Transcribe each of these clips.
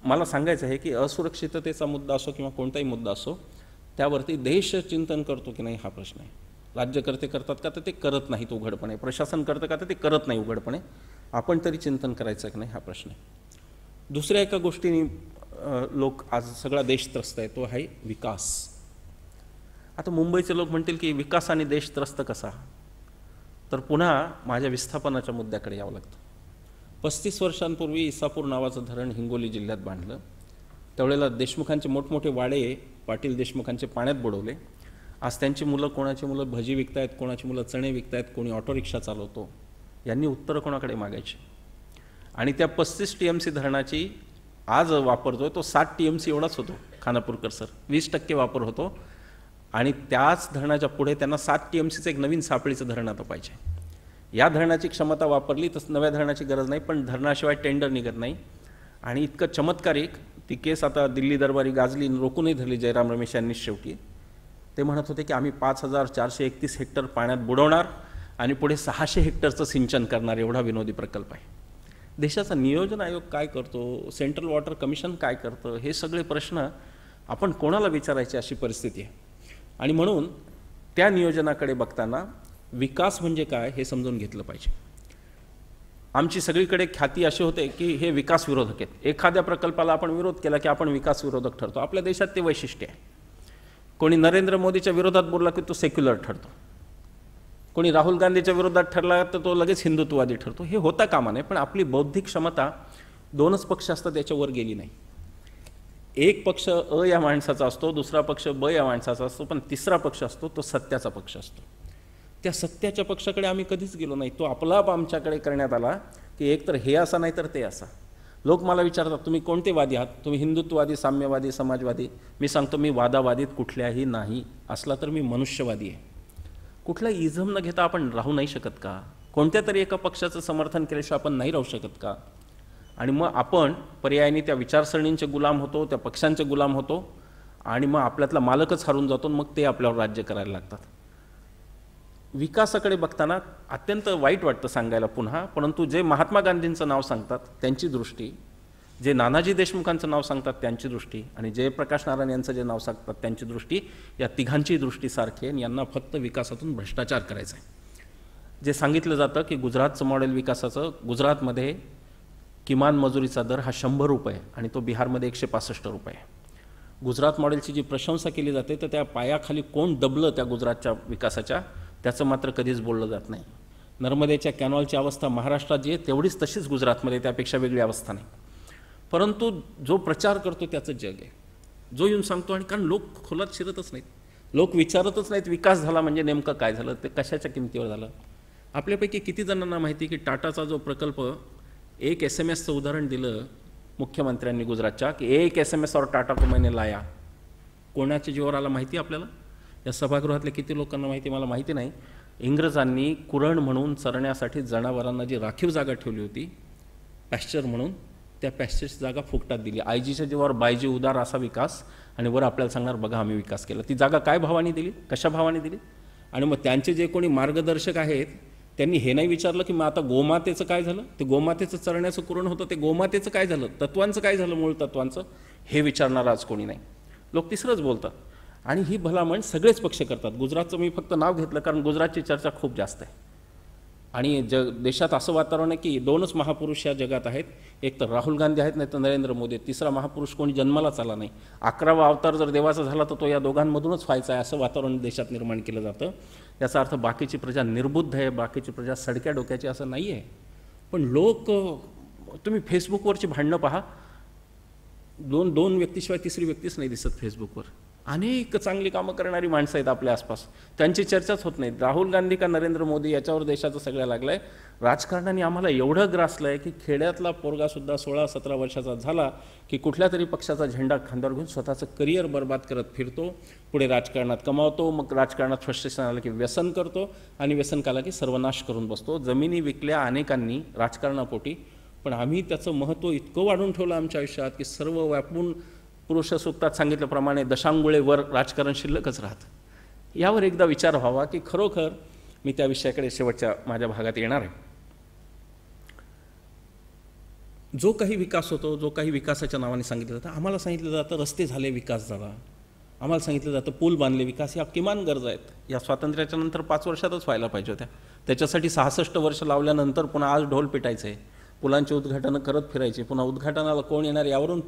मला सांगायचं आहे की असुरक्षिततेचा मुद्दा असो किंवा कोणताही मुद्दा असो, त्यावरती देश चिंतन करतो की नाही हा प्रश्न आहे. राज्यकर्ते करतात का, तर ते करत नाहीत उघडपणे. प्रशासन करतं का, तर ते करत नाही उघडपणे. आपण तरी चिंतन करायचं की नाही हा प्रश्न आहे. दुसऱ्या एका गोष्टीने लोक आज सगळा देश त्रस्त आहे, तो आहे विकास. आता मुंबईचे लोक म्हणतील की विकासाने देश त्रस्त कसा, तर पुन्हा माझ्या विस्थापनाच्या मुद्द्याकडे यावं लागतं. 35 वर्षांपूर्वी इसापूर नावाचं धरण हिंगोली जिल्ह्यात बांधलं. त्यावेळेला देशमुखांचे मोठमोठे वाडे पाटील देशमुखांचे पाण्यात बुडवले. आज त्यांची मुलं, कोणाची मुलं भजी विकतायत, कोणाची मुलं चणे विकतायत, कोणी ऑटो रिक्षा चालवतो. यांनी उत्तरं कोणाकडे मागायची. आणि त्या 35 TMC धरणाची आज वापरतोय तो 7 TMC एवढाच होतो. खानापूरकर सर 20% वापर होतो. आणि त्याच धरणाच्या पुढे त्यांना 7 TMCचं एक नवीन सापळीचं धरण आता पाहिजे. या धरणाची क्षमता वापरली तर नव्या धरणाची गरज नाही, पण धरणाशिवाय टेंडर निघत नाही. आणि इतकं चमत्कारिक ती केस आता दिल्ली दरबारी गाजली, रोखूनही धरली जयराम रमेश यांनी शेवटी. ते म्हणत होते की आम्ही 5431 हेक्टर पाण्यात बुडवणार आणि पुढे 600 हेक्टरचं सिंचन करणार, एवढा विनोदी प्रकल्प आहे. देशाचा नियोजन आयोग काय करतो, सेंट्रल वॉटर कमिशन काय करतं, हे सगळे प्रश्न आपण कोणाला विचारायची अशी परिस्थिती आहे. आणि म्हणून त्या नियोजनाकडे बघताना विकास म्हणजे काय हे समजून घेतलं पाहिजे. आमची सगळीकडे ख्याती अशी होते की हे विकास विरोधक आहेत. एखाद्या प्रकल्पाला आपण विरोध केला की आपण विकास विरोधक ठरतो. आपल्या देशात ते वैशिष्ट्य आहे. कोणी नरेंद्र मोदीच्या विरोधात बोलला की तो सेक्युलर ठरतो. कोणी राहुल गांधीच्या विरोधात ठरला तर तो लगेच हिंदुत्ववादी ठरतो. हे होता कामा नये. पण आपली बौद्धिक क्षमता 2च पक्ष असतात त्याच्यावर गेली नाही. एक पक्ष अ या माणसाचा असतो, दुसरा पक्ष ब या माणसाचा असतो, पण तिसरा पक्ष असतो तो सत्याचा पक्ष असतो. त्या सत्याच्या पक्षाकडे आम्ही कधीच गेलो नाही. तो आपलाप आमच्याकडे करण्यात आला की एक तर हे असा नाही तर ते असा. लोक मला विचारतात तुम्ही कोणते वादी आहात, तुम्ही हिंदुत्ववादी, साम्यवादी, समाजवादी. मी सांगतो मी वादावादीत कुठल्याही नाही. असला तर मी मनुष्यवादी आहे. कुठला इझम न घेता आपण राहू नाही शकत का? कोणत्या तरी एका पक्षाचं समर्थन केल्याशिवाय आपण नाही राहू शकत का? आणि मग आपण पर्यायाने त्या विचारसरणींचे गुलाम होतो, त्या पक्षांचे गुलाम होतो आणि मग आपल्यातला मालकच हरून जातो. मग ते आपल्यावर राज्य करायला लागतात. विकासाकडे बघताना अत्यंत वाईट वाटतं सांगायला पुन्हा, परंतु जे महात्मा गांधींचं नाव सांगतात त्यांची दृष्टी, जे नानाजी देशमुखांचं नाव सांगतात त्यांची दृष्टी आणि जयप्रकाश नारायण यांचं जे नाव सांगतात त्यांची दृष्टी, या तिघांची दृष्टी सारखी आहे. यांना फक्त विकासातून भ्रष्टाचार करायचा आहे. जे सांगितलं जातं की गुजरातचं मॉडेल विकासाचं, गुजरातमध्ये किमान मजुरीचा दर हा 100 रुपये आणि तो बिहारमध्ये 165 रुपये. गुजरात मॉडेलची जी प्रशंसा केली जाते तर त्या पायाखाली कोण दबलं त्या गुजरातच्या विकासाच्या, त्याचं मात्र कधीच बोललं जात नाही. नर्मदेच्या कॅनॉलची अवस्था महाराष्ट्रात जी आहे तेवढीच तशीच गुजरातमध्ये, त्यापेक्षा वेगळी अवस्था नाही. परंतु जो प्रचार करतो त्याचं जग आहे, जो येऊन सांगतो. आणि कारण लोक खोलात शिरतच नाहीत, लोक विचारतच नाहीत विकास झाला म्हणजे नेमकं काय झालं, ते कशाच्या किमतीवर झालं. आपल्यापैकी किती जणांना माहिती की टाटाचा जो प्रकल्प, एक SMS उदाहरण दिलं मुख्यमंत्र्यांनी गुजरातच्या की एक SMS और टाटा को मैंने लाया. कोणाच्या जीवावर आला माहिती आपल्याला? या सभागृहातल्या किती लोकांना माहिती मला माहिती नाही. इंग्रजांनी कुरण म्हणून चरण्यासाठी जनावरांना जी राखीव जागा ठेवली होती पॅश्चर म्हणून, त्या पॅश्चरची जागा फुकटात दिली. आयजीच्या जीवावर बायजी उदार असा विकास, आणि वर आपल्याला सांगणार बघा आम्ही विकास केला. ती जागा काय भावाने दिली, कशा भावाने दिली? आणि मग त्यांचे जे कोणी मार्गदर्शक आहेत त्यांनी हे नाही विचारलं की मग आता गोमातेचं काय झालं, ते गोमातेचं चरण्याचं कुरण होतं, ते गोमातेचं काय झालं, तत्वांचं काय झालं, मूळ तत्वांचं, हे विचारणारं आज कोणी नाही. लोक तिसरंच बोलतात. आणि ही भलामण सगळेच पक्ष करतात. गुजरातचं मी फक्त नाव घेतलं कारण गुजरातची चर्चा खूप जास्त आहे. आणि देशात असं वातावरण आहे की 2च महापुरुष या जगात आहेत, एक तर राहुल गांधी आहेत, नाही तर नरेंद्र मोदी. तिसरा महापुरुष कोणी जन्मालाच आला नाही. 11वा अवतार जर देवाचा झाला तर तो या दोघांमधूनच व्हायचा आहे, असं वातावरण देशात निर्माण केलं जातं. याचा अर्थ बाकीची प्रजा निर्बुद्ध आहे, बाकीची प्रजा सडक्या डोक्याची असं नाही आहे. पण लोक, तुम्ही फेसबुकवरची भांडणं पहा, दोन व्यक्तीशिवाय तिसरी व्यक्तीच नाही दिसत फेसबुकवर. अनेक चांगली कामं करणारी माणसं आहेत आपल्या आसपास, त्यांची चर्चाच होत नाही. राहुल गांधी का नरेंद्र मोदी याच्यावर देशाचं सगळं लागलं आहे. राजकारणाने आम्हाला एवढं ग्रासलं आहे की खेड्यातला पोरगासुद्धा 16-17 वर्षाचा झाला की कुठल्या तरी पक्षाचा झेंडा खांद्यावर घेऊन स्वतःचं करिअर बर्बाद करत फिरतो, पुढे राजकारणात कमावतो, मग राजकारणात फ्रस्ट्रेशन आलं की व्यसन करतो, आणि व्यसन काला की सर्वनाश करून बसतो. जमिनी विकल्या अनेकांनी राजकारणापोटी, पण आम्ही त्याचं महत्त्व इतकं वाढवून ठेवलं आमच्या आयुष्यात की सर्व व्यापून पुरुष सूक्तात सांगितल्याप्रमाणे दशांगुळेवर राजकारण शिल्लकच राहतं. यावर एकदा विचार व्हावा की खरोखर. मी त्या विषयाकडे शेवटच्या माझ्या भागात येणार आहे. जो काही विकास होतो, जो काही विकासाच्या नावाने सांगितलं जातं, आम्हाला सांगितलं जातं रस्ते झाले, विकास झाला. आम्हाला सांगितलं जातं पूल बांधले, विकास. या किमान गरजा आहेत. या स्वातंत्र्याच्या नंतर 5 वर्षातच व्हायला पाहिजे होत्या. त्याच्यासाठी 66 वर्ष लावल्यानंतर पुन्हा आज ढोल पिटायचे, पुलांचे उद्घाटनं करत फिरायचे. पुन्हा उद्घाटनाला कोण येणार यावरून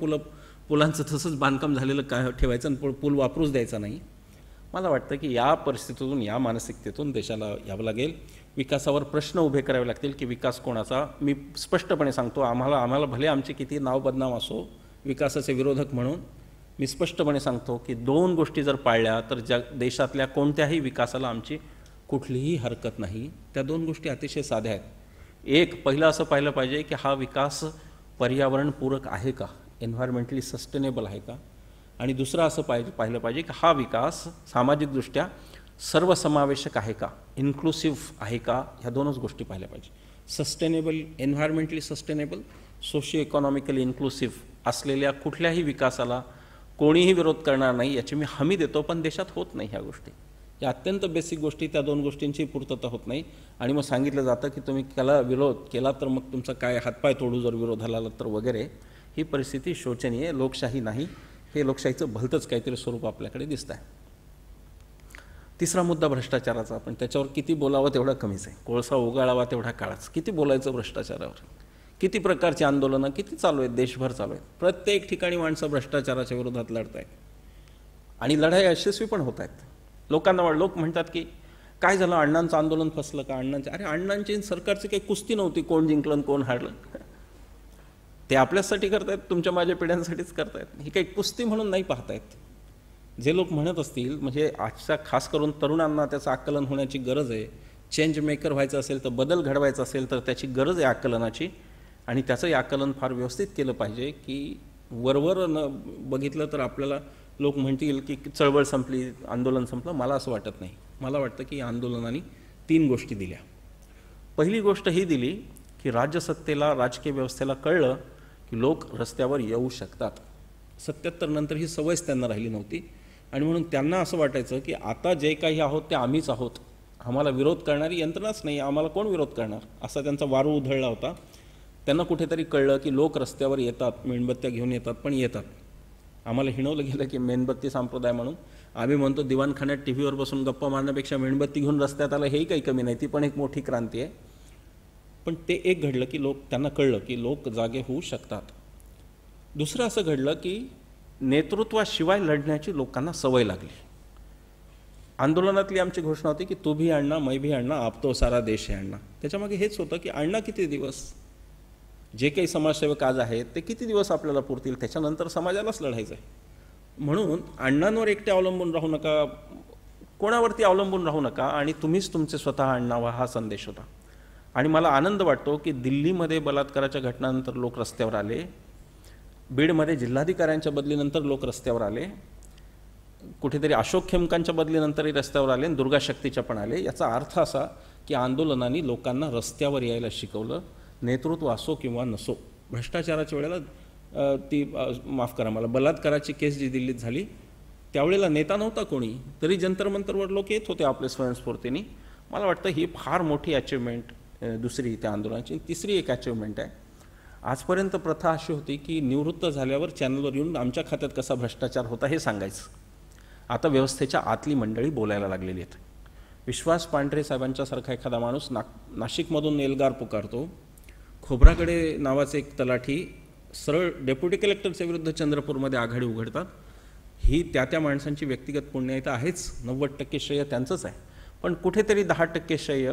पुलांचं तसंच बांधकाम झालेलं काय ठेवायचं आणि पूल वापरूच द्यायचा नाही. मला वाटतं की या परिस्थितीतून, या मानसिकतेतून देशाला यावं लागेल. विकासावर प्रश्न उभे करावे लागतील की विकास कोणाचा. मी स्पष्टपणे सांगतो, आम्हाला भले आमचे किती नाव बदनाम असो विकासाचे विरोधक म्हणून, मी स्पष्टपणे सांगतो की 2 गोष्टी जर पाळल्या तर देशातल्या कोणत्याही विकासाला आमची कुठलीही हरकत नाही. त्या 2 गोष्टी अतिशय साध्या आहेत. एक, पहिलं असं पाहिलं पाहिजे की हा विकास पर्यावरणपूरक आहे का, एन्व्हायरमेंटली सस्टेनेबल आहे का. आणि दुसरं असं पाहिलं पाहिजे की हा विकास सामाजिकदृष्ट्या सर्वसमावेशक आहे का, इन्क्लुसिव्ह आहे का. ह्या 2च गोष्टी पाहिल्या पाहिजे. Sustainable, एन्व्हायरमेंटली sustainable, socio economically inclusive असलेल्या कुठल्याही विकासाला कोणीही विरोध करणार नाही याची मी हमी देतो. पण देशात होत नाही ह्या गोष्टी. या अत्यंत बेसिक गोष्टी, त्या 2 गोष्टींची पूर्तता होत नाही. आणि मग सांगितलं जातं की तुम्ही त्याला विरोध केला तर मग तुमचा काय हातपाय तोडू जर विरोधाला आला तर वगैरे. ही परिस्थिती शोचनीय, लोकशाही नाही. हे लोकशाहीचं भलतंच काहीतरी स्वरूप आपल्याकडे दिसतं आहे. तिसरा मुद्दा भ्रष्टाचाराचा. आपण त्याच्यावर किती बोलावं तेवढा कमीच आहे. कोळसा उगाळावा तेवढा काळाच. किती बोलायचं भ्रष्टाचारावर. किती प्रकारची आंदोलनं किती चालू आहेत, देशभर चालू आहेत. प्रत्येक ठिकाणी माणसं भ्रष्टाचाराच्या विरोधात लढत आहेत आणि लढाई यशस्वी पण होत आहेत. लोक म्हणतात की काय झालं, अण्णांचं आंदोलन फसलं का, अरे अण्णांची सरकारची काही कुस्ती नव्हती, कोण जिंकलं कोण हारलं. ते आपल्यासाठी करतायत, तुमच्या माझ्या पिढ्यांसाठीच करतायत. ही काही कुस्ती म्हणून नाही पाहतायत. जे लोक म्हणत असतील, म्हणजे आजच्या खास करून तरुणांना त्याचं आकलन होण्याची गरज आहे. चेंज मेकर व्हायचं असेल तर, बदल घडवायचा असेल तर त्याची गरज आहे आकलनाची. आणि त्याचंही आकलन फार व्यवस्थित केलं पाहिजे की वरवर न बघितलं तर आपल्याला लोक म्हणतील की चळवळ संपली, आंदोलन संपलं. मला असं वाटत नाही. मला वाटतं की आंदोलनाने 3 गोष्टी दिल्या. पहिली गोष्ट ही दिली की राज्यसत्तेला, राजकीय व्यवस्थेला कळलं की लोक रस्त्यावर येऊ शकतात. 77 नंतर ही सवयच त्यांना राहिली नव्हती आणि म्हणून त्यांना असं वाटायचं की आता जे काही आहोत ते आम्हीच आहोत, आम्हाला विरोध करणारी यंत्रणाच नाही, आम्हाला कोण विरोध करणार, असा त्यांचा वारू उधळला होता. त्यांना कुठेतरी कळलं की लोक रस्त्यावर येतात, मेणबत्त्या घेऊन येतात, पण येतात. आम्हाला हिणवलं गेलं की मेणबत्ती संप्रदाय म्हणून. आम्ही म्हणतो दिवाणखान्यात टीव्हीवर बसून गप्पा मारण्यापेक्षा मेणबत्ती घेऊन रस्त्यात आलं हेही काही कमी नाही. ती पण एक मोठी क्रांती आहे. पण ते एक घडलं की त्यांना कळलं की लोक जागे होऊ शकतात. दुसरं असं घडलं की नेतृत्वाशिवाय लढण्याची लोकांना सवय लागली. आंदोलनातली आमची घोषणा होती की तू भी अण्णा, मैं भी अण्णा, आप तो सारा देश है अण्णा. त्याच्यामागे हेच होतं की अण्णा किती दिवस, जे काही समाजसेवक आज आहेत ते किती दिवस आपल्याला पुरतील, त्याच्यानंतर समाजालाच लढायचं आहे. म्हणून अण्णांवर एकटे अवलंबून राहू नका, कोणावरती अवलंबून राहू नका आणि तुम्हीच तुमचे स्वतः अण्णा व्हा, हा संदेश होता. आणि मला आनंद वाटतो की दिल्लीमध्ये बलात्काराच्या घटनांनंतर लोक रस्त्यावर आले, बीडमध्ये जिल्हाधिकाऱ्यांच्या बदलीनंतर लोक रस्त्यावर आले, कुठेतरी अशोक खेमकांच्या बदलीनंतरही रस्त्यावर आले, दुर्गा शक्तीच्या पण आले. याचा अर्थ असा की आंदोलनाने लोकांना रस्त्यावर यायला शिकवलं, नेतृत्व असो किंवा नसो. भ्रष्टाचाराच्या वेळेला माफ करा मला, बलात्काराची केस जी दिल्लीत झाली त्यावेळेला नेता नव्हता कोणी, तरी जंतर मंतरवर लोक येत होते आपल्या स्वयंस्फूर्तीने. मला वाटतं ही फार मोठी अचिव्हमेंट दुसरी त्या आंदोलनाची. तिसरी एक अचिव्हमेंट आहे, आजपर्यंत प्रथा अशी होती की निवृत्त झाल्यावर चॅनलवर येऊन आमच्या खात्यात कसा भ्रष्टाचार होता हे सांगायचं. आता व्यवस्थेच्या आतली मंडळी बोलायला लागलेली आहेत. विश्वास पांढरे साहेबांच्यासारखा एखादा माणूस नाशिकमधून एल्गार पुकारतो, खोब्रागडे नावाचे एक तलाठी सरळ डेप्युटी कलेक्टरच्या विरुद्ध चंद्रपूरमध्ये आघाडी उघडतात. ही त्या माणसांची व्यक्तिगत पुण्य तर आहेच, 90% श्रेय त्यांचंच आहे. पण कुठेतरी 10% श्रेय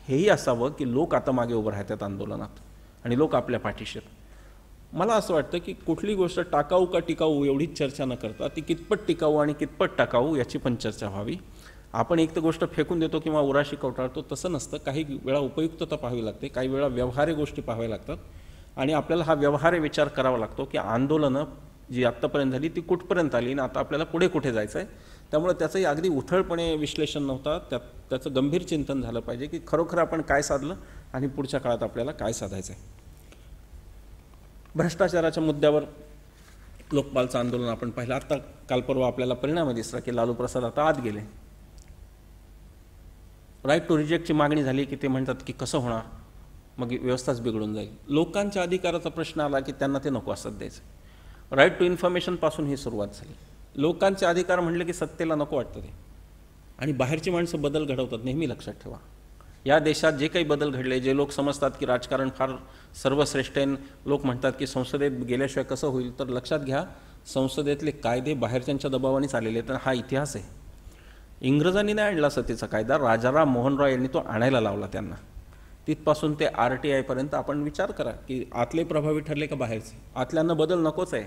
हेही असावं की लोक आता मागे उभं राहतात आंदोलनात आणि लोक आपल्या पाठीशी आहेत. मला असं वाटतं की कुठली गोष्ट टाकाऊ का टिकाऊ एवढीच चर्चा न करता ती कितपत टिकाऊ आणि कितपत टाकाऊ याची पण चर्चा व्हावी. आपण एक तर गोष्ट फेकून देतो किंवा उराशी कवटाळतो, तसं नसतं. काही वेळा उपयुक्तता पाहावी लागते, काही वेळा व्यवहार्य गोष्टी पाहाव्या लागतात आणि आपल्याला हा व्यवहार्य विचार करावा लागतो की आंदोलनं जी आत्तापर्यंत झाली ती कुठपर्यंत आली आणि आता आपल्याला पुढे कुठे जायचं आहे. त्यामुळे त्याचंही अगदी उथळपणे विश्लेषण नव्हता, त्याचं गंभीर चिंतन झालं पाहिजे की खरोखर आपण काय साधलं आणि पुढच्या काळात आपल्याला काय साधायचं आहे. भ्रष्टाचाराच्या मुद्द्यावर लोकपालचं आंदोलन आपण पाहिलं. आत्ता काल परवा आपल्याला परिणाम दिसला की लालू प्रसाद आता आत गेले. राईट टू रिजेक्टची मागणी झाली की ते म्हणतात की कसं होणार, मग व्यवस्थाच बिघडून जाईल. लोकांच्या अधिकाराचा प्रश्न आला की त्यांना ते नको असत द्यायचं. राईट टू इन्फॉर्मेशनपासून ही सुरुवात झाली. लोकांचे अधिकार म्हणले की सत्तेला नको वाटतं ते, आणि बाहेरची माणसं बदल घडवतात. नेहमी लक्षात ठेवा, या देशात जे काही बदल घडले, जे लोक समजतात की राजकारण फार सर्वश्रेष्ठ आहे, लोक म्हणतात की संसदेत गेल्याशिवाय कसं होईल, तर लक्षात घ्या, संसदेतले कायदे बाहेरच्यांच्या दबावानेच आलेले आहेत. हा इतिहास आहे. इंग्रजांनी नाही आणला सतीचा कायदा, राजाराम मोहन रॉय यांनी तो आणायला लावला त्यांना. तिथपासून ते RTI पर्यंत आपण विचार करा की आतले प्रभावी ठरले का बाहेरचे. आतल्यांना बदल नकोच आहे.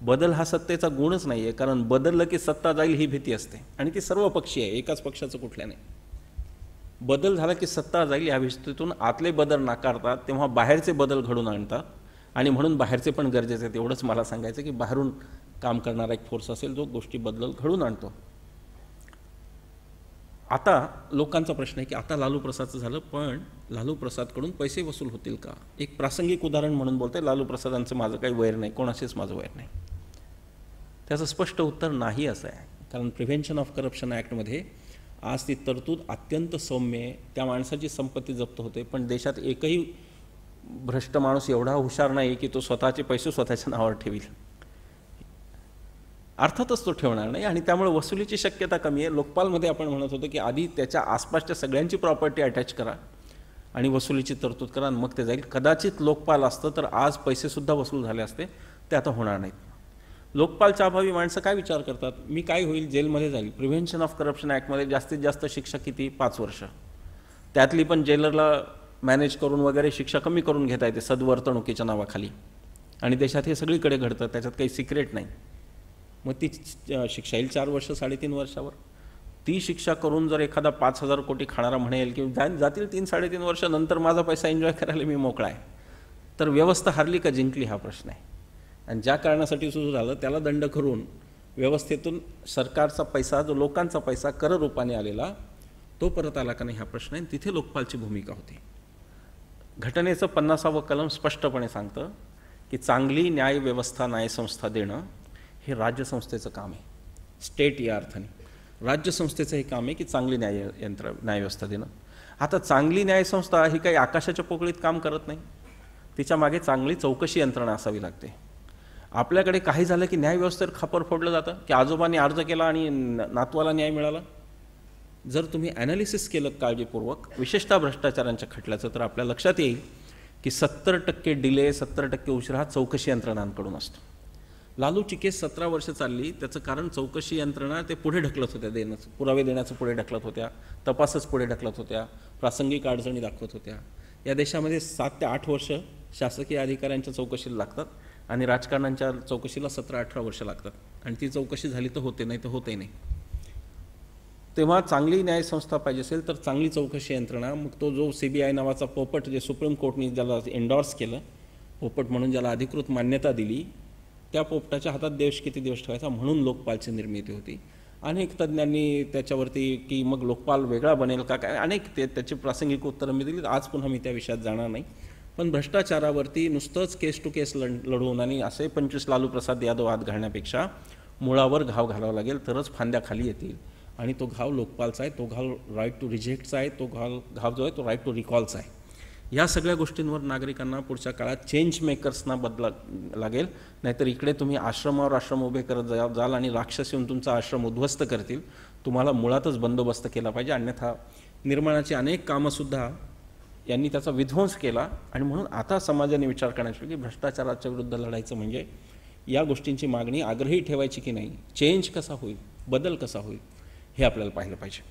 बदल हा सत्तेचा गुणच नाही आहे, कारण बदललं की सत्ता जाईल ही भीती असते, आणि ती सर्व पक्षी आहे, एकाच पक्षाचं कुठल्या नाही. बदल झाला की सत्ता जाईल या भीतीतून आतले बदल नाकारतात, तेव्हा बाहेरचे बदल घडून आणतात, आणि म्हणून बाहेरचे पण गरजेचे आहेत. एवढंच मला सांगायचं की बाहेरून काम करणारा एक फोर्स असेल जो गोष्टी बदल घडून आणतो. आता लोकांचा प्रश्न आहे की आता लालू प्रसादचं झालं, पण लालू प्रसादकडून पैसे वसूल होतील का? एक प्रासंगिक उदाहरण म्हणून बोलते, लालू प्रसादांचं माझं काही वैर नाही, कोणाशीच माझं वैर नाही. त्याचं स्पष्ट उत्तर नाही असं आहे, कारण प्रिव्हेन्शन ऑफ करप्शन ॲक्टमध्ये आज ती तरतूद अत्यंत सौम्य आहे. त्या माणसाची संपत्ती जप्त होते, पण देशात एकही भ्रष्ट माणूस एवढा हुशार नाही की तो स्वतःचे पैसे स्वतःच्या नावावर ठेवील. अर्थातच तो ठेवणार नाही, आणि त्यामुळे वसुलीची शक्यता कमी आहे. लोकपालमध्ये आपण म्हणत होतो की आधी त्याच्या आसपासच्या सगळ्यांची प्रॉपर्टी अटॅच करा आणि वसुलीची तरतूद करा, आणि मग ते जाईल. कदाचित लोकपाल असतं तर आज पैसेसुद्धा वसूल झाले असते, ते आता होणार नाहीत. लोकपालच्या अभावी माणसं काय विचार करतात, मी काय होईल, जेलमध्ये जाईल. प्रिव्हेन्शन ऑफ करप्शन ॲक्टमध्ये जास्तीत जास्त शिक्षा किती, 5 वर्ष. त्यातली पण जेलरला मॅनेज करून वगैरे शिक्षा कमी करून घेता येते सद्वर्तणुकीच्या नावाखाली, आणि देशात हे सगळीकडे घडतं, त्याच्यात काही सिक्रेट नाही. मग ती शिक्षा येईल 4 वर्ष 3.5 वर्षावर. ती शिक्षा करून जर एखादा 5,000 कोटी खाणारा म्हणेल की जातील 3-3.5 वर्ष, नंतर माझा पैसा एन्जॉय करायला मी मोकळा आहे, तर व्यवस्था हरली का जिंकली हा प्रश्न आहे. आणि ज्या कारणासाठी सुरू झालं त्याला दंड करून व्यवस्थेतून सरकारचा पैसा, जो लोकांचा पैसा कर रूपाने आलेला, तो परत आला का नाही हा प्रश्न आहे. तिथे लोकपालची भूमिका होती. घटनेचं 50वे कलम स्पष्टपणे सांगतं की चांगली न्यायव्यवस्था, न्यायसंस्था देणं हे राज्यसंस्थेचं काम आहे. स्टेट या अर्थाने राज्यसंस्थेचं हे काम आहे की चांगली न्यायव्यवस्था देणं. आता चांगली न्यायसंस्था ही काही आकाशाच्या पोकळीत काम करत नाही, तिच्या मागे चांगली चौकशी यंत्रणा असावी लागते. आपल्याकडे काही झालं की न्यायव्यवस्थेवर खापर फोडलं जातं की आजोबांनी अर्ज केला आणि नातवाला न्याय मिळाला. जर तुम्ही ॲनालिसिस केलं काळजीपूर्वक, विशेषतः भ्रष्टाचारांच्या खटल्याचं, तर आपल्या लक्षात येईल की 70% डिले, 70% उशीर हा चौकशी यंत्रणांकडून असतो. लालूची केस 17 वर्ष चालली, त्याचं कारण चौकशी यंत्रणा ते पुढे ढकलत होत्या, पुरावे देण्याचं पुढे ढकलत होत्या, तपासच पुढे ढकलत होत्या, प्रासंगिक अडचणी दाखवत होत्या. या देशामध्ये 7 ते 8 वर्ष शासकीय अधिकाऱ्यांच्या चौकशीला लागतात, आणि राजकारण्यांच्या चौकशीला 17-18 वर्ष लागतात, आणि ती चौकशी झाली तर होते, नाही तर होते नाही. तेव्हा चांगली न्यायसंस्था पाहिजे असेल तर चांगली चौकशी यंत्रणा. मग तो जो CBI नावाचा पोपट, जे सुप्रीम कोर्टने ज्याला एन्डॉर्स केलं, पोपट म्हणून ज्याला अधिकृत मान्यता दिली, त्या पोपटाच्या हातात देश किती दिवस ठेवायचा, म्हणून लोकपालची निर्मिती होती. अनेक तज्ज्ञांनी त्याच्यावरती की मग लोकपाल वेगळा बनेल का काय, अनेक त्याची प्रासंगिक उत्तरं मी दिली. आज पुन्हा मी त्या विषयात जाणार नाही. पण भ्रष्टाचारावरती नुसतंच केस टू केस लढवून आणि असे 25 लालू प्रसाद यादव आत घालण्यापेक्षा मुळावर घाव घालावा लागेल, तरच फांद्या खाली येतील. आणि तो घाव लोकपालचा आहे, तो घाव राईट टू रिजेक्टचा आहे, तो घाव जो आहे तो राईट टू रिकॉलचा आहे. या सगळ्या गोष्टींवर नागरिकांना पुढच्या काळात चेंज मेकर्सना बदला लागेल. नाहीतर इकडे तुम्ही आश्रमावर आश्रम उभे करत जाल आणि राक्षस येऊन तुमचा आश्रम उद्ध्वस्त करतील. तुम्हाला मुळातच बंदोबस्त केला पाहिजे, अन्यथा निर्माणाची अनेक कामंसुद्धा यांनी त्याचा विध्वंस केला. आणि म्हणून आता समाजाने विचार करण्याची की भ्रष्टाचाराच्या विरुद्ध लढायचं म्हणजे या गोष्टींची मागणी आग्रही ठेवायची की नाही, चेंज कसा होईल, बदल कसा होईल, हे आपल्याला पाहिलं पाहिजे.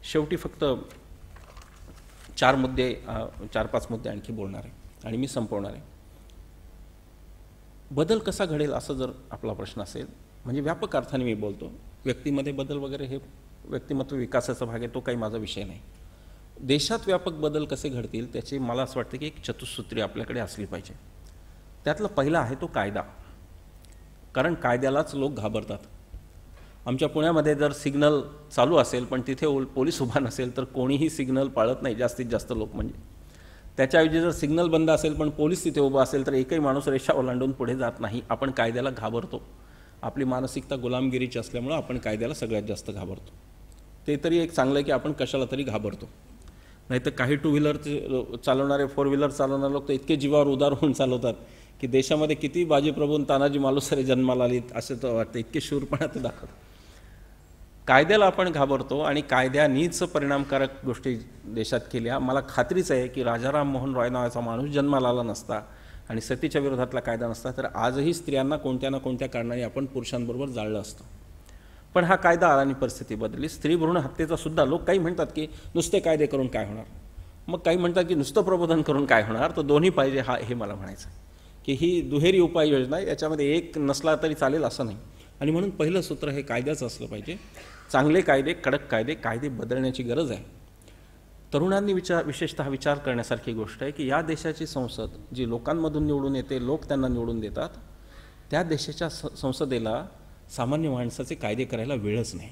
शेवटी फक्त 4-5 मुद्दे आणखी बोलणार आहे आणि मी संपवणार आहे. बदल कसा घडेल असं जर आपला प्रश्न असेल, म्हणजे व्यापक अर्थाने मी बोलतो, व्यक्तीमध्ये बदल वगैरे हे व्यक्तिमत्व विकासाचा भाग आहे, तो काही माझा विषय नाही. देशात व्यापक बदल कसे घडतील त्याची मला असं वाटतं की एक चतुसूत्री आपल्याकडे असली पाहिजे. त्यातलं पहिलं आहे तो कायदा, कारण कायद्यालाच लोक घाबरतात. आमच्या पुण्यामध्ये जर सिग्नल चालू असेल पण तिथे पोलीस उभा नसेल तर कोणीही सिग्नल पाळत नाही, जास्तीत जास्त लोक. म्हणजे त्याच्याऐवजी जर सिग्नल बंद असेल पण पोलीस तिथे उभा असेल तर एकही माणूस रेषा ओलांडून पुढे जात नाही. आपण कायद्याला घाबरतो. आपली मानसिकता गुलामगिरीची असल्यामुळं आपण कायद्याला सगळ्यात जास्त घाबरतो. ते तरी एक चांगलं आहे की आपण कशाला तरी घाबरतो. नाही तर काही टू व्हीलर चालवणारे, फोर व्हीलर चालवणारे लोक तर इतके जीवावर उदार होऊन चालवतात की देशामध्ये किती बाजीप्रभू तानाजी मालुसरे जन्माला आलीत असं तर वाटतं, इतके शूरपणा ते दाखवतात. कायद्याला आपण घाबरतो आणि कायद्यानीच परिणामकारक गोष्टी देशात केल्या. मला खात्रीच आहे की राजाराम मोहन रॉय नावाचा माणूस जन्माला आला नसता आणि सतीच्या विरोधातला कायदा नसता तर आजही स्त्रियांना कोणत्या ना कोणत्या कारणाने आपण पुरुषांबरोबर जाळलं असतं. पण हा कायदा आला आणि परिस्थिती बदलली. स्त्री भ्रूण हत्येचा सुद्धा लोक काही म्हणतात की नुसते कायदे करून काय होणार, मग काही म्हणतात की नुसतं प्रबोधन करून काय होणार. तर दोन्ही पाहिजे हे मला म्हणायचं की ही दुहेरी उपाययोजना आहे, याच्यामध्ये एक नसला तरी चालेल असं नाही. आणि म्हणून पहिलं सूत्र हे कायद्याचं असलं पाहिजे. चांगले कायदे, कडक कायदे बदलण्याची गरज आहे. तरुणांनी विशेषतः विचार करण्यासारखी गोष्ट आहे की या देशाची संसद जी लोकांमधून निवडून येते, लोक त्यांना निवडून देतात, त्या देशाच्या संसदेला सामान्य माणसाचे कायदे करायला वेळच नाही.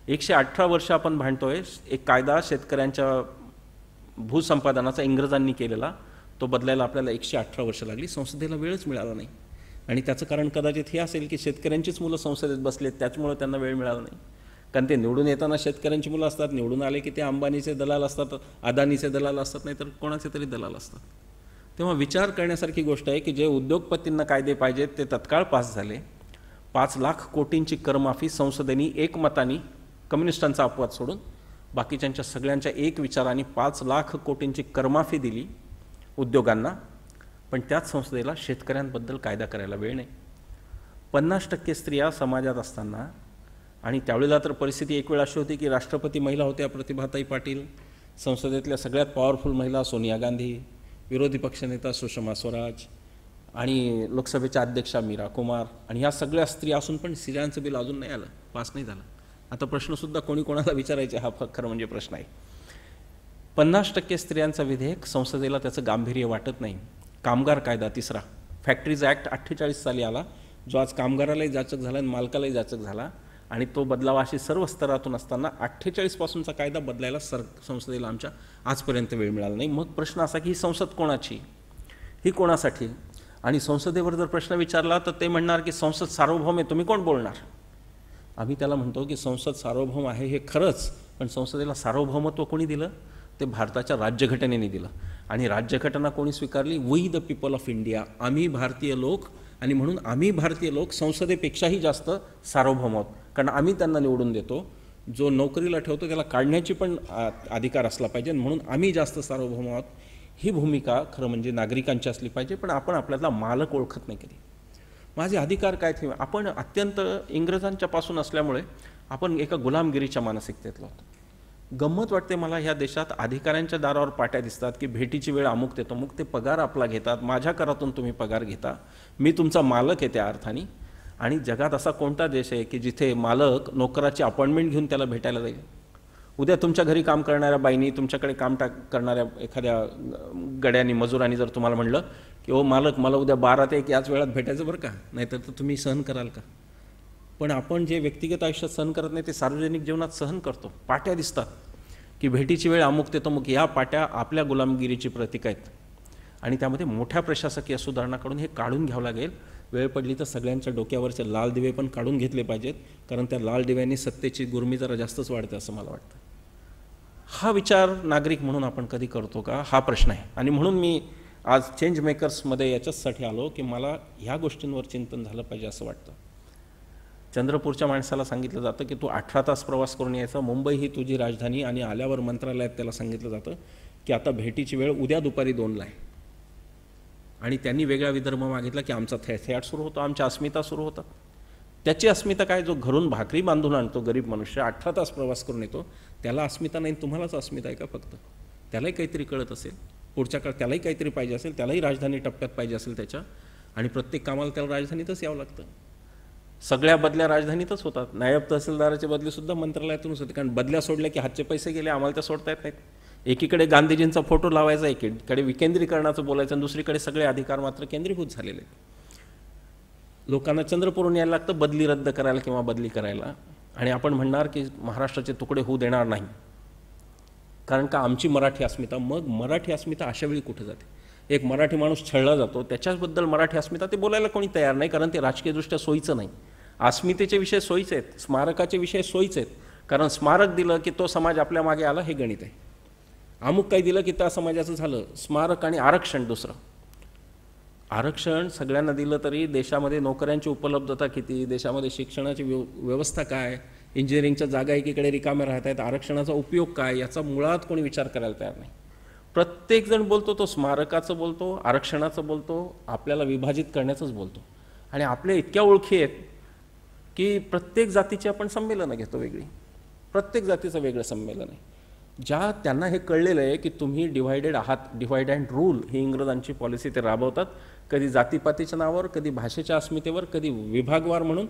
118 वर्ष आपण भांडतोय. एक कायदा शेतकऱ्यांच्या भूसंपादनाचा इंग्रजांनी केलेला, तो बदलायला आपल्याला 118 वर्ष लागली. संसदेला वेळच मिळाला नाही. आणि त्याचं कारण कदाचित हे असेल की शेतकऱ्यांचीच मुलं संसदेत बसलेत, त्याच्यामुळे त्यांना वेळ मिळाला नाही. कारण ते निवडून येताना शेतकऱ्यांची मुलं असतात, निवडून आले की ते अंबानीचे दलाल असतात, अदानीचे दलाल असतात, नाही तर कोणाचे तरी दलाल असतात. तेव्हा विचार करण्यासारखी गोष्ट आहे की जे उद्योगपतींना कायदे पाहिजेत ते तत्काळ पास झाले. 5 लाख कोटींची करमाफी संसदेने एकमताने, कम्युनिस्टांचा अपवाद सोडून बाकीच्यांच्या सगळ्यांच्या एक विचाराने 5 लाख कोटींची करमाफी दिली उद्योगांना. पण त्याच संसदेला शेतकऱ्यांबद्दल कायदा करायला वेळ नाही. 50% स्त्रिया समाजात असताना, आणि त्यावेळेला तर परिस्थिती एक वेळ अशी होती की राष्ट्रपती महिला होत्या प्रतिभाताई पाटील, संसदेतल्या सगळ्यात पॉवरफुल महिला सोनिया गांधी, विरोधी पक्षनेता सुषमा स्वराज आणि लोकसभेच्या अध्यक्षा मीरा कुमार, आणि ह्या सगळ्या स्त्रिया असून पण स्त्रियांचं बिल अजून नाही आलं, पास नाही झालं. आता प्रश्नसुद्धा कोणी कोणाला विचारायचे हा खरं म्हणजे प्रश्न आहे. 50% स्त्रियांचं विधेयक संसदेला त्याचं गांभीर्य वाटत नाही. कामगार कायदा तिसरा, फॅक्टरीज ॲक्ट 48 साली आला, जो आज कामगारालाही जाचक झाला आणि मालकालाही जाचक झाला, आणि तो बदलावा अशी सर्व स्तरातून असताना 48 पासूनचा कायदा बदलायला संसदेला आमच्या आजपर्यंत वेळ मिळाला नाही. मग प्रश्न असा की ही संसद कोणाची, ही कोणासाठी? आणि संसदेवर जर प्रश्न विचारला तर ते म्हणणार की संसद सार्वभौम आहे, तुम्ही कोण बोलणार? आम्ही त्याला म्हणतो की संसद सार्वभौम आहे हे खरंच, पण संसदेला सार्वभौमत्व कोणी दिलं? ते भारताच्या राज्यघटनेने दिलं. आणि राज्यघटना कोणी स्वीकारली? We the people of India, आम्ही भारतीय लोक. आणि म्हणून आम्ही भारतीय लोक संसदेपेक्षाही जास्त सार्वभौम आहोत, कारण आम्ही त्यांना निवडून देतो. जो नोकरीला ठेवतो त्याला काढण्याची पण अधिकार असला पाहिजे, म्हणून आम्ही जास्त सार्वभौम आहोत. ही भूमिका खरं म्हणजे नागरिकांची असली पाहिजे. पण आपण आपल्याला मालक ओळखत नाही कधी. माझे अधिकार काय ते आपण अत्यंत इंग्रजांच्या पासून असल्यामुळे आपण एका गुलामगिरीच्या मानसिकतेतलो होतो. गंमत वाटते मला, ह्या देशात अधिकाऱ्यांच्या दारावर पाट्या दिसतात की भेटीची वेळ अमुक देतो, मग ते पगार आपला घेतात, माझ्या करातून तुम्ही पगार घेता, मी तुमचा मालक आहे त्या अर्थाने. आणि जगात असा कोणता देश आहे की जिथे मालक नोकराची अपॉइंटमेंट घेऊन त्याला भेटायला जाईल? उद्या तुमच्या घरी काम करणाऱ्या बाईनी, तुमच्याकडे काम करणाऱ्या एखाद्या गड्यानी, मजुरांनी जर तुम्हाला म्हणलं की ओ मालक मला उद्या 12 ते 1 याच वेळात भेटायचं बरं का, नाहीतर तर तुम्ही सहन कराल का? पण आपण जे व्यक्तिगत आयुष्यात सहन करत नाही ते सार्वजनिक जीवनात सहन करतो. पाट्या दिसतात की भेटीची वेळ अमुक देतो, मग या पाट्या आपल्या गुलामगिरीची प्रतीक आहेत. आणि त्यामध्ये मोठ्या प्रशासकीय सुधारणाकडून हे काढून घ्यावं लागेल. वेळ पडली तर सगळ्यांच्या डोक्यावरचे लाल दिवे पण काढून घेतले पाहिजेत, कारण त्या लाल दिव्यांनी सत्तेची गुर्मी जरा जास्तच वाढते असं मला वाटतं. हा विचार नागरिक म्हणून आपण कधी करतो का, हा प्रश्न आहे. आणि म्हणून मी आज चेंज मेकर्समध्ये याच्याचसाठी आलो की मला ह्या गोष्टींवर चिंतन झालं पाहिजे असं वाटतं. चंद्रपूरच्या माणसाला सांगितलं जातं की तू 18 तास प्रवास करून यायचा, मुंबई ही तुझी राजधानी, आणि आल्यावर मंत्रालयात त्याला सांगितलं जातं की आता भेटीची वेळ उद्या दुपारी 2ला आहे. आणि त्यांनी वेगळा विदर्भ मागितला की आमचा थेट सुरू होतो, आमच्या अस्मिता सुरू होतात. त्याची अस्मिता काय? जो घरून भाकरी बांधून आणतो गरीब मनुष्य, 18 तास प्रवास करून येतो, त्याला अस्मिता नाही. तुम्हालाच अस्मिता आहे का फक्त? त्यालाही काहीतरी कळत असेल, पुढच्या काळात त्यालाही काहीतरी पाहिजे असेल, त्यालाही राजधानी टप्प्यात पाहिजे असेल त्याच्या, आणि प्रत्येक कामाला त्याला राजधानीतच यावं लागतं. सगळ्या बदल्या राजधानीतच होतात. नायब तहसीलदाराचे बदलेसुद्धा मंत्रालयातूनच होते, कारण बदल्या सोडल्या की हातचे पैसे गेले, आम्हाला त्या सोडता येत नाहीत. एकीकडे गांधीजींचा फोटो लावायचा, एकीकडे विकेंद्रीकरणाचं बोलायचं, आणि दुसरीकडे सगळे अधिकार मात्र केंद्रीभूत झालेले आहेत. लोकांना चंद्रपूरहून यायला लागतं बदली रद्द करायला किंवा बदली करायला, आणि आपण म्हणणार की महाराष्ट्राचे तुकडे होऊ देणार नाही, कारण का आमची मराठी अस्मिता. मग मराठी अस्मिता अशावेळी कुठे जाते? एक मराठी माणूस छळला जातो, त्याच्याबद्दल मराठी अस्मिता ते बोलायला कोणी तयार नाही, कारण ते राजकीयदृष्ट्या सोयीचं नाही. अस्मितेचे विषय सोयीचे आहेत, स्मारकाचे विषय सोयीचे आहेत, कारण स्मारक दिलं की तो समाज आपल्या मागे आला, हे गणित आहे. अमुक काही दिलं की त्या समाजाचं झालं. स्मारक आणि आरक्षण. दुसरं आरक्षण सगळ्यांना दिलं तरी देशामध्ये नोकऱ्यांची उपलब्धता किती, देशामध्ये शिक्षणाची व्यवस्था काय, इंजिनिअरिंगच्या जागा एकीकडे रिकाम्या राहत आहेत, आरक्षणाचा उपयोग काय, याचा मुळात कोणी विचार करायला तयार नाही. प्रत्येकजण बोलतो तो स्मारकाचं बोलतो, आरक्षणाचं बोलतो, आपल्याला विभाजित करण्याचंच बोलतो. आणि आपल्या इतक्या ओळखी आहेत की प्रत्येक जातीची आपण संमेलनं घेतो वेगळी, प्रत्येक जातीचं वेगळं संमेलन आहे. त्यांना हे कळलेलं आहे की तुम्ही डिव्हायडेड आहात, डिव्हाइड अँड रूल ही इंग्रजांची पॉलिसी ते राबवतात. कधी जातीपातीच्या नावावर, कधी भाषेच्या अस्मितेवर, कधी विभागवार म्हणून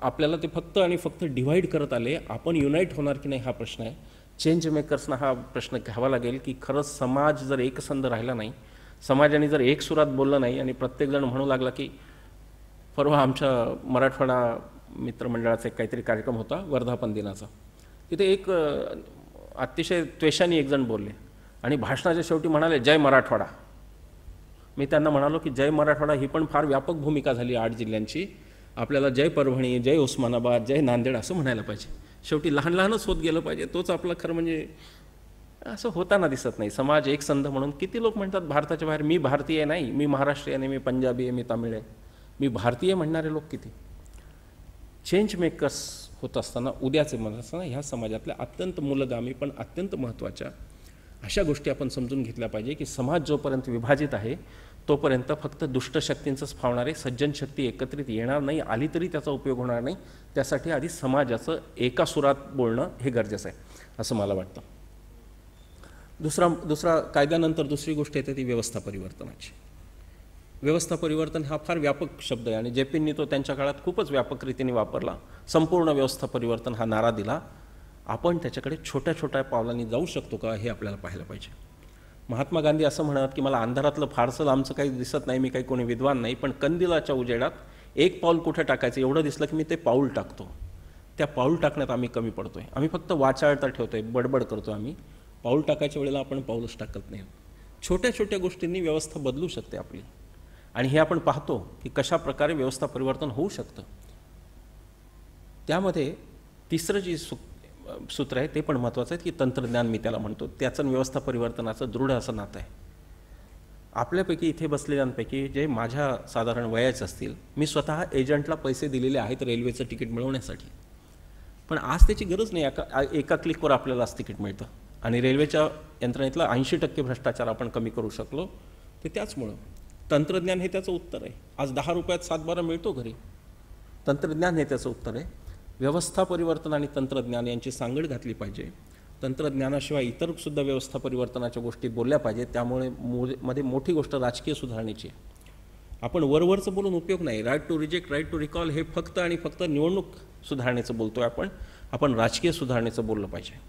आपल्याला ते फक्त आणि फक्त डिव्हाइड करत आले. आपण युनाईट होणार की नाही हा प्रश्न आहे. चेंज मेकर्सना हा प्रश्न घ्यावा लागेल की खरंच समाज जर एकसंध राहिला नाही, समाजाने जर एक सुरात बोललं नाही आणि प्रत्येकजण म्हणू लागला की परवा आमच्या मराठवाडा मित्रमंडळाचा एक काहीतरी कार्यक्रम होता वर्धापन दिनाचा, तिथे एक अतिशय त्वेषाने एकजण बोलले आणि भाषणाच्या शेवटी म्हणाले जय मराठवाडा. मी त्यांना म्हणालो की जय मराठवाडा ही पण फार व्यापक भूमिका झाली 8 जिल्ह्यांची. आपल्याला जय परभणी, जय उस्मानाबाद, जय नांदेड असं म्हणायला पाहिजे. शेवटी लहान लहानच होत गेलं पाहिजे. तोच आपलं खरं म्हणजे असं होताना दिसत नाही. समाज एकसंध म्हणून किती लोक म्हणतात भारताच्या बाहेर मी भारतीय नाही, मी महाराष्ट्रीयन आहे, मी पंजाबी आहे, मी तामिळ आहे, मी भारतीय म्हणणारे लोक किती. चेंज मेकर्स होत असताना, उद्याचे म्हणत असताना ह्या समाजातल्या अत्यंत मूलगामी पण अत्यंत महत्त्वाच्या अशा गोष्टी आपण समजून घेतल्या पाहिजे की समाज जोपर्यंत विभाजित आहे तोपर्यंत फक्त दुष्ट शक्तींचंच फावणारे सज्जन शक्ती एकत्रित येणार नाही, आली तरी त्याचा उपयोग होणार नाही. त्यासाठी आधी समाजाचं एका सुरात बोलणं हे गरजेचं आहे असं मला वाटतं. दुसरा कायद्यानंतर दुसरी गोष्ट येते ती व्यवस्था परिवर्तनाची. व्यवस्था परिवर्तन हा फार व्यापक शब्द आहे आणि जेपींनी तो त्यांच्या काळात खूपच व्यापक रीतीने वापरला. संपूर्ण व्यवस्था परिवर्तन हा नारा दिला. आपण त्याच्याकडे छोट्या छोट्या पावलांनी जाऊ शकतो का हे आपल्याला पाहायला पाहिजे. महात्मा गांधी असं म्हणत की मला अंधारातलं फारसं लांबचं काही दिसत नाही, मी काही कोणी विद्वान नाही, पण कंदिलाच्या उजेडात एक पाऊल कुठे टाकायचं एवढं दिसलं की मी ते पाऊल टाकतो. त्या पाऊल टाकण्यात आम्ही कमी पडतोय. आम्ही फक्त वाचाळता ठेवतोय, बडबड करतो. आम्ही पाऊल टाकायच्या वेळेला आपण पाऊलच टाकत नाही. छोट्या छोट्या गोष्टींनी व्यवस्था बदलू शकते आपली आणि हे आपण पाहतो की कशा प्रकारे व्यवस्था परिवर्तन होऊ शकतं. त्यामध्ये तिसरं जी सूत्र आहे ते पण महत्त्वाचं आहे की तंत्रज्ञान मी त्याला म्हणतो. त्याचं व्यवस्था परिवर्तनाचं दृढ असं नातं आहे. आपल्यापैकी इथे बसलेल्यांपैकी जे माझ्या साधारण वयाचे असतील, मी स्वतः एजंटला पैसे दिलेले आहेत रेल्वेचं तिकीट मिळवण्यासाठी, पण आज त्याची गरज नाही. एका क्लिकवर आपल्याला आज तिकीट मिळतं आणि रेल्वेच्या यंत्रणेतला 80% भ्रष्टाचार आपण कमी करू शकलो ते त्याचमुळं. तंत्रज्ञान हे त्याचं उत्तर आहे. आज 10 रुपयात 7-12 मिळतो घरी. तंत्रज्ञान हे त्याचं उत्तर आहे. व्यवस्था परिवर्तन आणि तंत्रज्ञान यांची सांगड घातली पाहिजे. तंत्रज्ञानाशिवाय इतरसुद्धा व्यवस्था परिवर्तनाच्या गोष्टी बोलल्या पाहिजेत. त्यामुळे मध्ये मोठी गोष्ट राजकीय सुधारणेची आहे. आपण वरवरचं बोलून उपयोग नाही. Right to reject, right to recall हे फक्त आणि फक्त निवडणूक सुधारणेचं बोलतो आहे आपण राजकीय सुधारणेचं बोललं पाहिजे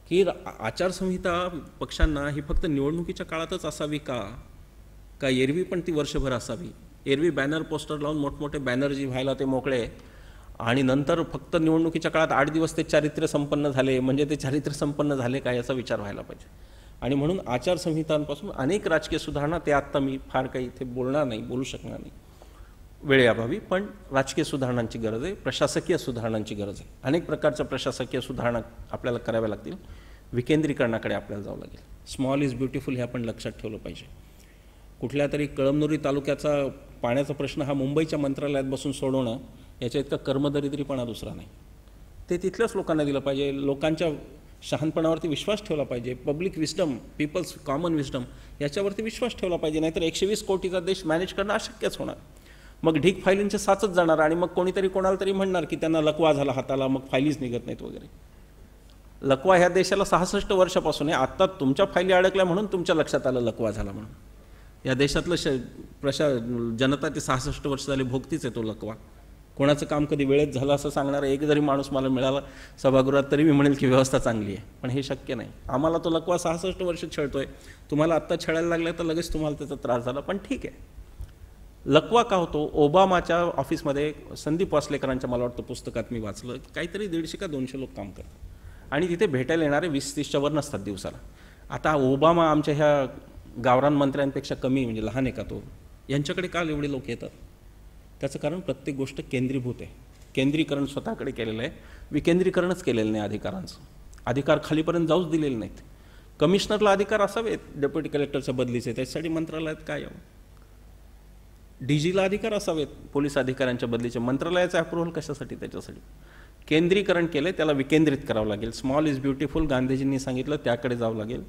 की आचारसंहिता पक्षांना ही फक्त निवडणुकीच्या काळातच असावी का एरवी पण ती वर्षभर असावी. एरवी बॅनर पोस्टर लावून मोठमोठे बॅनर जी व्हायला ते मोकळे आणि नंतर फक्त निवडणुकीच्या काळात 8 दिवस ते चारित्र्य संपन्न झाले म्हणजे ते चारित्र्य संपन्न झाले का याचा विचार व्हायला पाहिजे. आणि म्हणून आचारसंहितांपासून अनेक राजकीय सुधारणा, ते आत्ता मी फार काही इथे बोलू शकणार नाही वेळेअभावी, पण राजकीय सुधारणांची गरज आहे, प्रशासकीय सुधारणांची गरज आहे. अनेक प्रकारच्या प्रशासकीय सुधारणा आपल्याला कराव्या लागतील. विकेंद्रीकरणाकडे आपल्याला जावं लागेल. स्मॉल इज ब्युटिफुल हे आपण लक्षात ठेवलं पाहिजे. कुठल्या तरी कळमनुरी तालुक्याचा पाण्याचा प्रश्न हा मुंबईच्या मंत्रालयात बसून सोडवणं याच्या इतका कर्मदरिद्रीपणा दुसरा नाही. ते तिथल्याच लोकांना दिलं पाहिजे. लोकांच्या शहाणपणावरती विश्वास ठेवला पाहिजे. Public wisdom, people's common wisdom याच्यावरती विश्वास ठेवला पाहिजे. नाहीतर 120 कोटीचा देश मॅनेज करणं अशक्यच होणार. मग ढीक फायलींचे साचच जाणार आणि मग कोणीतरी कोणाला तरी म्हणणार की त्यांना लकवा झाला हाताला, मग फायलीच निघत नाहीत वगैरे. लकवा ह्या देशाला 66 वर्षापासून आहे. आत्ता तुमच्या फायली अडकल्या म्हणून तुमच्या लक्षात आलं लकवा झाला म्हणून. या देशातलं जनता ते 66 वर्ष झाली भोगतीच आहे तो लकवा. कोणाचं काम कधी वेळेत झालं असं सांगणारा एक जरी माणूस मला मिळाला सभागृहात तरी मी म्हणेल की व्यवस्था चांगली आहे. पण हे शक्य नाही. आम्हाला तो लकवा 66 वर्ष छळतोय. तुम्हाला आत्ता छळायला लागला तर लगेच तुम्हाला त्याचा त्रास झाला. पण ठीक आहे. लकवा का होतो? ओबामाच्या ऑफिसमध्ये संदीप वासलेकरांच्या मला वाटतं पुस्तकात मी वाचलं की काहीतरी 150 का 200 लोक काम करतात आणि तिथे भेटायला येणारे 20-30च्या वर नसतात दिवसाला. आता ओबामा आमच्या ह्या गावरान मंत्र्यांपेक्षा कमी म्हणजे लहान आहे का तो? यांच्याकडे का एवढे लोक येतात? त्याचं कारण प्रत्येक गोष्ट केंद्रीभूत आहे. केंद्रीकरण स्वतःकडे केलेलं आहे. विकेंद्रीकरणच केलेलं नाही अधिकारांचं. अधिकार खालीपर्यंत जाऊच दिलेले नाहीत. कमिशनरला अधिकार असावेत डेप्युटी कलेक्टरच्या बदलीचे, त्याच्यासाठी मंत्रालयात काय यावं. DGला अधिकार असावेत पोलीस अधिकाऱ्यांच्या बदलीचे, मंत्रालयाचं अप्रुव्हल कशासाठी, त्याच्यासाठी. केंद्रीकरण केलं, त्याला विकेंद्रित करावं लागेल. स्मॉल इज ब्युटिफुल गांधीजींनी सांगितलं, त्याकडे जावं लागेल.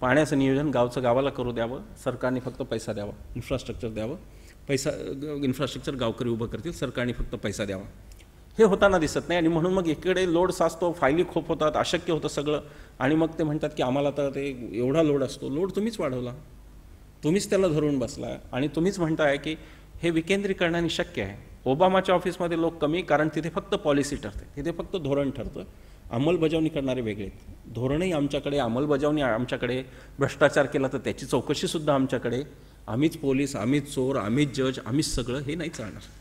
पाण्याचं नियोजन गावचं गावाला करू द्यावं, सरकारने फक्त पैसा द्यावा, इन्फ्रास्ट्रक्चर द्यावं. इन्फ्रास्ट्रक्चर गावकरी उभं करतील, सरकारने फक्त पैसा द्यावा. हे होताना दिसत नाही. आणि म्हणून मग इकडे लोड साचतो, फायली खूप होतात, अशक्य होतं सगळं. आणि मग ते म्हणतात की आम्हाला तर ते एवढा लोड असतो. लोड तुम्हीच वाढवला, तुम्हीच त्याला धरून बसला आणि तुम्हीच म्हणताय की हे विकेंद्रीकरणाने शक्य आहे. ओबामाच्या ऑफिसमध्ये लोक कमी, कारण तिथे फक्त पॉलिसी ठरते, तिथे फक्त धोरण ठरतं. अंमलबजावणी करणारे वेगळे, धोरणही आमच्याकडे, अंमलबजावणी आमच्याकडे. भ्रष्टाचार केला तर त्याची चौकशीसुद्धा आमच्याकडे. आम्हीच पोलीस, आम्हीच चोर, आम्हीच जज, आम्हीच सगळं. हे नाही चालणार.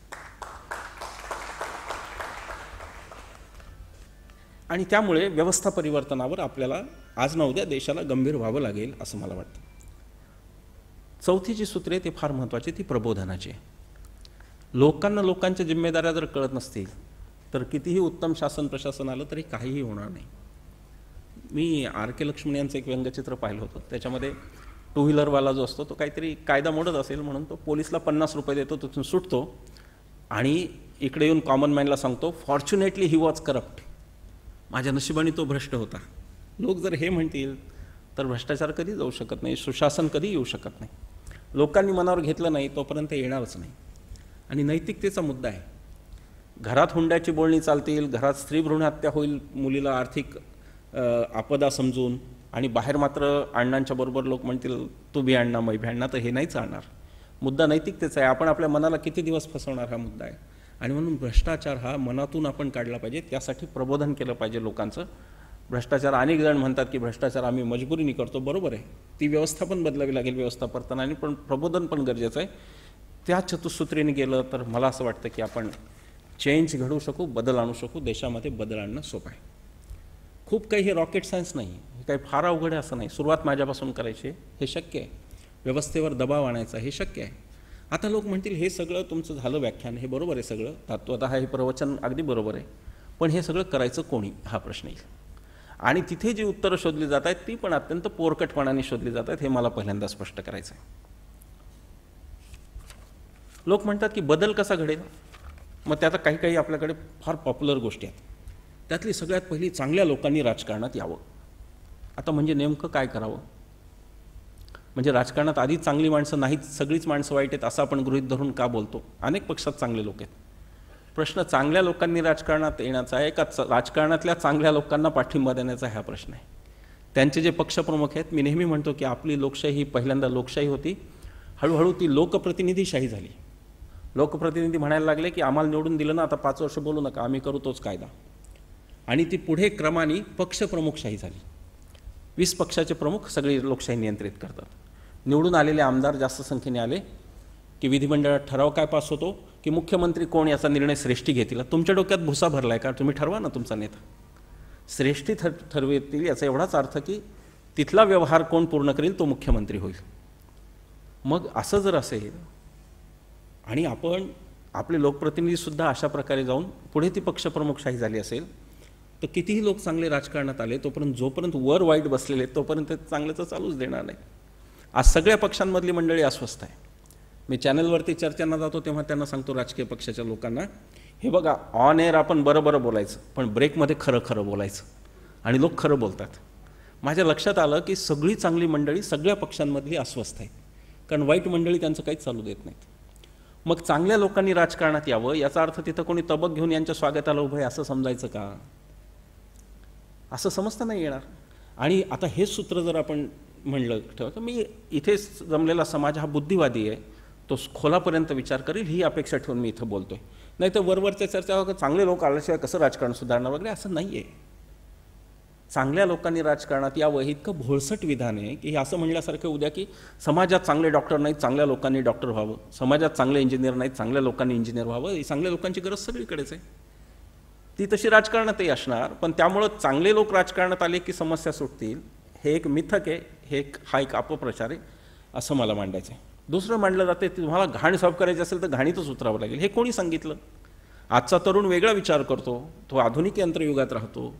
आणि त्यामुळे व्यवस्था परिवर्तनावर आपल्याला आज ना उद्या देशाला गंभीर व्हावं लागेल असं मला वाटतं. चौथी जी सूत्रे ते फार महत्त्वाची, ती प्रबोधनाची. लोकांना लोकांच्या जिम्मेदाऱ्या जर कळत नसतील तर कितीही उत्तम शासन प्रशासन आलं तरी काहीही होणार नाही. मी RK लक्ष्मण यांचं एक व्यंगचित्र पाहिलं होतं. त्याच्यामध्ये टू व्हीलरवाला जो असतो तो काहीतरी कायदा मोडत असेल म्हणून तो पोलिसला 50 रुपये देतो, तिथून सुटतो आणि इकडे येऊन कॉमन मॅनला सांगतो फॉर्च्युनेटली ही वॉज करप्ट, माझ्या नशिबाने तो भ्रष्ट होता. लोक जर हे म्हणतील तर भ्रष्टाचार कधी जाऊ शकत नाही, सुशासन कधी येऊ शकत नाही. लोकांनी मनावर घेतलं नाही तोपर्यंत येणारच नाही. आणि नैतिकतेचा मुद्दा आहे. घरात हुंड्याची बोलणी चालतील, घरात स्त्री भ्रूण हत्या होईल मुलीला आर्थिक आपदा समजून, आणि बाहेर मात्र अण्णांच्या बरोबर लोक म्हणतील तू बी अण्णा मै बी अण्णा, तर हे नाही चालणार. मुद्दा नैतिकतेचा आहे. आपण आपल्या मनाला किती दिवस फसवणार हा मुद्दा आहे. आणि म्हणून भ्रष्टाचार हा मनातून आपण काढला पाहिजे. त्यासाठी प्रबोधन केलं पाहिजे लोकांचं. भ्रष्टाचार, अनेक जण म्हणतात की भ्रष्टाचार आम्ही मजबुरीने करतो, बरोबर आहे, ती व्यवस्था पण बदलावी लागेल व्यवस्थापनाने, आणि पण प्रबोधन पण गरजेचं आहे. त्या चतुसूत्रीने गेलं तर मला असं वाटतं की आपण चेंज घडवू शकू, बदल आणू शकू. देशामध्ये बदल आणणं सोपं आहे. खूप काही हे रॉकेट सायन्स नाही, हे काही फार अवघड आहे असं नाही. सुरुवात माझ्यापासून करायची, हे शक्य आहे. व्यवस्थेवर दबाव आणायचा, हे शक्य आहे. आता लोक म्हणतील हे सगळं तुमचं झालं व्याख्यान, हे बरोबर आहे सगळं, तत्वतः हे प्रवचन अगदी बरोबर आहे, पण हे सगळं करायचं कोणी, हा प्रश्न येईल. आणि तिथे जी उत्तरं शोधली जात आहेत ती पण अत्यंत पोरकटपणाने शोधली जात आहेत, हे मला पहिल्यांदा स्पष्ट करायचं आहे. लोक म्हणतात की बदल कसा घडेल. मग त्यात काही काही आपल्याकडे फार पॉप्युलर गोष्टी आहेत. त्यातली सगळ्यात पहिली, चांगल्या लोकांनी राजकारणात यावं. आता म्हणजे नेमकं काय करावं. म्हणजे राजकारणात आधीच चांगली माणसं नाहीत, सगळीच माणसं वाईट आहेत असं आपण गृहीत धरून का बोलतो. अनेक पक्षात चांगले लोक आहेत. प्रश्न चांगल्या लोकांनी राजकारणात येण्याचा आहे का राजकारणातल्या चांगल्या लोकांना पाठिंबा देण्याचा, हा प्रश्न आहे. त्यांचे जे पक्षप्रमुख आहेत, मी नेहमी म्हणतो की आपली लोकशाही ही पहिल्यांदा लोकशाही होती, हळूहळू ती लोकप्रतिनिधीशाही झाली. लोकप्रतिनिधी म्हणायला लागले की आम्हाला निवडून दिलं ना, आता 5 वर्ष बोलू नका, आम्ही करू तोच कायदा. आणि ती पुढे क्रमाने पक्षप्रमुखशाही झाली. 20 पक्षाचे प्रमुख सगळी लोकशाही नियंत्रित करतात. निवडून आलेले आमदार जास्त संख्येने आले की विधिमंडळात ठराव काय पास होतो की मुख्यमंत्री कोण याचा निर्णय श्रेष्ठी घेतील. तुमच्या डोक्यात भुसा भरलाय का, तुम्ही ठरवा ना तुमचा नेता. श्रेष्ठी ठरवतील याचा एवढाच अर्थ की तिथला व्यवहार कोण पूर्ण करेल तो मुख्यमंत्री होईल. मग असं जर असेल आणि आपण आपले लोकप्रतिनिधीसुद्धा अशा प्रकारे जाऊन पुढे ती पक्षप्रमुखशाही झाली असेल तर कितीही लोक चांगले राजकारणात आले तोपर्यंत जोपर्यंत वर वाईट बसलेले तोपर्यंत चांगलं तर चालूच देणार नाही. आज सगळ्या पक्षांमधली मंडळी अस्वस्थ आहे. मी चॅनलवरती चर्चांना जातो तेव्हा त्यांना सांगतो राजकीय पक्षाच्या लोकांना, हे बघा ऑन एअर आपण बरं बोलायचं पण ब्रेकमध्ये खरं बोलायचं, आणि लोक खरं बोलतात. माझ्या लक्षात आलं की सगळी चांगली मंडळी सगळ्या पक्षांमधली अस्वस्थ आहेत, कारण वाईट मंडळी त्यांचं काहीच चालू देत नाहीत. मग चांगल्या लोकांनी राजकारणात यावं याचा अर्थ तिथं कोणी तबक घेऊन यांच्या स्वागताला उभं आहे असं समजायचं का, असं समजता नाही येणार. आणि आता हेच सूत्र जर आपण म्हणलं ठेवतं, मी इथे जमलेला समाज हा बुद्धिवादी आहे, तो खोलापर्यंत विचार करेल ही अपेक्षा ठेवून मी इथं बोलतोय. नाही तर वरवरच्या चर्चा चांगले लोक आल्याशिवाय कसं राजकारण सुधारणार वगैरे असं नाही आहे. चांगल्या लोकांनी राजकारणात यावं हे इतकं भोळसट विधान आहे की हे असं म्हणल्यासारखं उद्या की समाजात चांगले डॉक्टर नाहीत, चांगल्या लोकांनी डॉक्टर व्हावं, समाजात चांगले इंजिनियर नाहीत, चांगल्या लोकांनी इंजिनियर व्हावं. ही चांगल्या लोकांची गरज सगळीकडेच आहे, ती तशी राजकारणातही असणार. पण त्यामुळं चांगले लोक राजकारणात आले की समस्या सुटतील हे एक मिथक आहे, हा एक अपप्रचार आहे असं मला मांडायचं आहे. दुसरं मांडलं जाते तुम्हाला घाण साफ करायची असेल तर घाणीतच उतरावं लागेल. हे कोणी सांगितलं. आजचा तरुण वेगळा विचार करतो, तो आधुनिक यंत्रयुगात राहतो,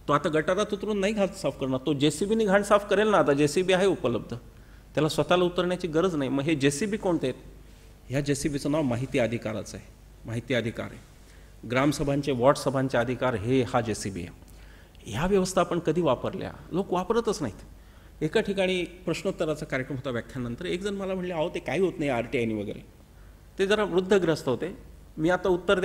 तो आता गटारात उतरून नाही घाण साफ करणार, तो JCBने घाण साफ करेल ना. आता JCB आहे उपलब्ध, त्याला स्वतःला उतरण्याची गरज नाही. मग हे JCB कोणते आहेत? ह्या JCBचं नाव माहिती अधिकाराचं आहे. माहिती अधिकार आहे. ग्रामसभांचे, वॉर्ड सभांचे अधिकार हे हा JCB आहे. ह्या व्यवस्था आपण कधी वापरल्या? लोक वापरतच नाहीत. एका ठिकाणी प्रश्नोत्तराचा कार्यक्रम होता व्याख्यानानंतर, एक जण मला म्हणले, अहो ते काही होत नाही RTIने वगैरे. ते जरा वृद्धग्रस्त होते. मी आता उत्तर